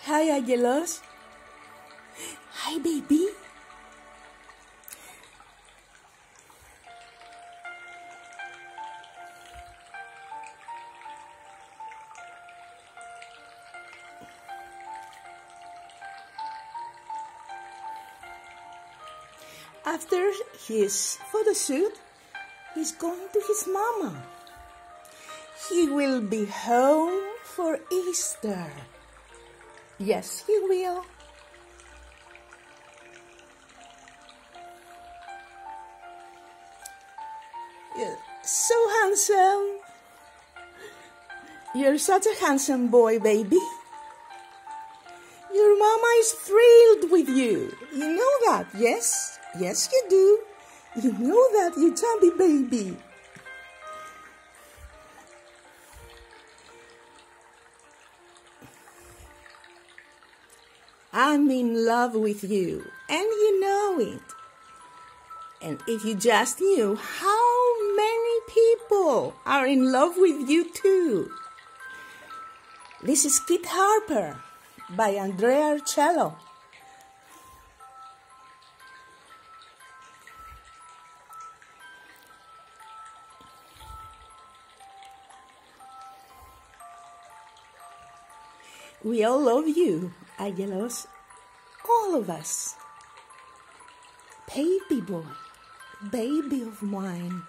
Hi, Aggelos. Hi, baby. After his photo shoot, he's going to his mama. He will be home for Easter. Yes, he will. You're so handsome. You're such a handsome boy, baby. Your mama is thrilled with you. You know that, yes? Yes, you do. You know that, you chubby baby. I'm in love with you, and you know it. And if you just knew how many people are in love with you too. This is Kid Harper by Andrea Arcello. We all love you, Aggelos, all of us. Baby boy, baby of mine.